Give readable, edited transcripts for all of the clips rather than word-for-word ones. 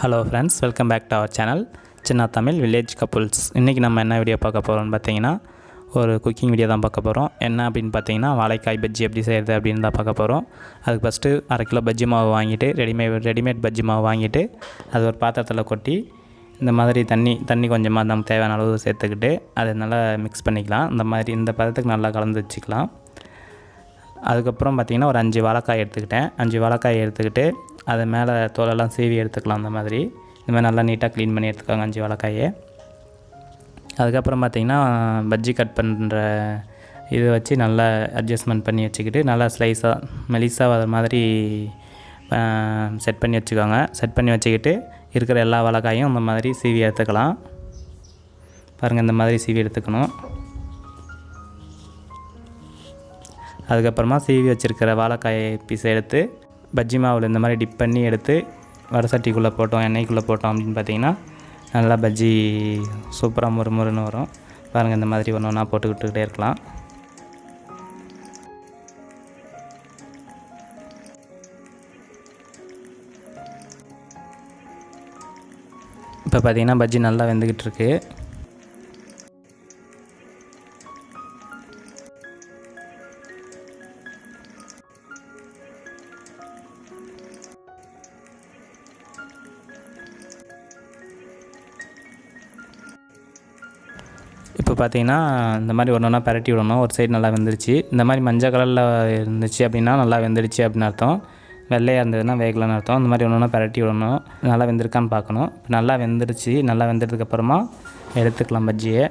Hello friends, welcome back to our channel சின்ன Tamil village couples. இன்றைக்கி நம்ம என்ன வீடியோ பார்க்க போகிறோம்னு பார்த்தீங்கன்னா, ஒரு குக்கிங் வீடியோ தான் பார்க்க போகிறோம். என்ன அப்படின்னு பார்த்தீங்கன்னா, வாழைக்காய் பஜ்ஜி எப்படி செய்கிறது அப்படின்னு தான் பார்க்க போகிறோம். அதுக்கு ஃபஸ்ட்டு 1/2 கிலோ பஜ்ஜி மாவு வாங்கிட்டு ரெடிமேட் பஜ்ஜி மாவு வாங்கிட்டு அது ஒரு பாத்திரத்தில் கொட்டி இந்த மாதிரி தண்ணி கொஞ்சமாக நமக்கு தேவையான அளவு சேர்த்துக்கிட்டு அதை நல்லா மிக்ஸ் பண்ணிக்கலாம். இந்த பதத்துக்கு நல்லா கலந்து வச்சுக்கலாம். அதுக்கப்புறம் பார்த்திங்கன்னா ஒரு 5 வாழைக்காய் எடுத்துக்கிட்டேன். 5 வாழைக்காய் எடுத்துக்கிட்டு அது மேலே தோலெல்லாம் சீவி எடுத்துக்கலாம். இந்த மாதிரி நல்லா நீட்டாக க்ளீன் பண்ணி எடுத்துக்கோங்க 5 வாழைக்காயை. அதுக்கப்புறம் பார்த்திங்கன்னா பஜ்ஜி கட் பண்ணுற இதை வச்சு நல்லா அட்ஜஸ்ட்மெண்ட் பண்ணி வச்சுக்கிட்டு நல்லா மெலிசாக வர மாதிரி செட் பண்ணி வச்சுக்கோங்க. செட் பண்ணி வச்சுக்கிட்டு இருக்கிற எல்லா வாழைக்காயும் இந்த மாதிரி சீவி எடுத்துக்கலாம். பாருங்கள், இந்த மாதிரி சீவி எடுத்துக்கணும். அதுக்கப்புறமா சீவி வச்சுருக்கிற வாழைக்காயை பீஸை எடுத்து பஜ்ஜி மாவில் இந்த மாதிரி டிப் பண்ணி எடுத்து வடை சட்டிக்குள்ளே போட்டோம், எண்ணெய்க்குள்ளே போட்டோம் அப்படின்னு பார்த்திங்கன்னா நல்லா பஜ்ஜி சூப்பராக முறுமுறுன்னு வரும். பாருங்கள், இந்த மாதிரி ஒன்று ஒன்றா போட்டுக்கிட்டே இருக்கலாம். இப்போ பார்த்திங்கன்னா பஜ்ஜி நல்லா வெந்துக்கிட்டு இருக்குது. இப்போ பார்த்தீங்கன்னா இந்த மாதிரி ஒன்று ஒன்றா பரட்டி விடணும். ஒரு சைடு நல்லா வெந்துருச்சு. இந்த மாதிரி மஞ்சள் கலரில் இருந்துச்சு அப்படின்னா நல்லா வெந்துடுச்சு அப்படின்னு அர்த்தம். வெள்ளையாக இருந்ததுன்னா வேகலைன்னு அர்த்தம். இந்த மாதிரி ஒன்று ஒன்றா பரட்டி விடணும். நல்லா வெந்திருக்கான்னு பார்க்கணும். இப்போ நல்லா வெந்துருச்சு. நல்லா வெந்ததுக்கப்புறமா எடுத்துக்கலாம் பஜ்ஜியை.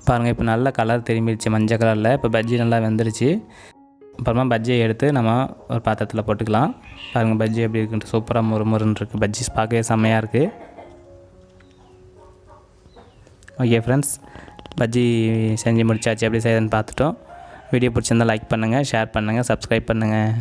பாருங்கள், இப்போ நல்ல கலர் திரும்பிடுச்சு மஞ்சள் கலரில். இப்போ பஜ்ஜி நல்லா வெந்துருச்சு. அப்புறமா பஜ்ஜியை எடுத்து நம்ம ஒரு பாத்திரத்தில் போட்டுக்கலாம். பாருங்கள், பஜ்ஜி எப்படி இருக்குன்ட்டு சூப்பராக முறுமுறுன்னு இருக்குது. பஜ்ஜி பார்க்கவே செம்மையாக இருக்குது. ஓகே ஃப்ரெண்ட்ஸ், பஜ்ஜி செஞ்சு முடிச்சாச்சு. எப்படி செய்யுதுன்னு பார்த்துட்டோம். வீடியோ பிடிச்சிருந்தால் லைக் பண்ணுங்கள், ஷேர் பண்ணுங்கள், சப்ஸ்கிரைப் பண்ணுங்கள்.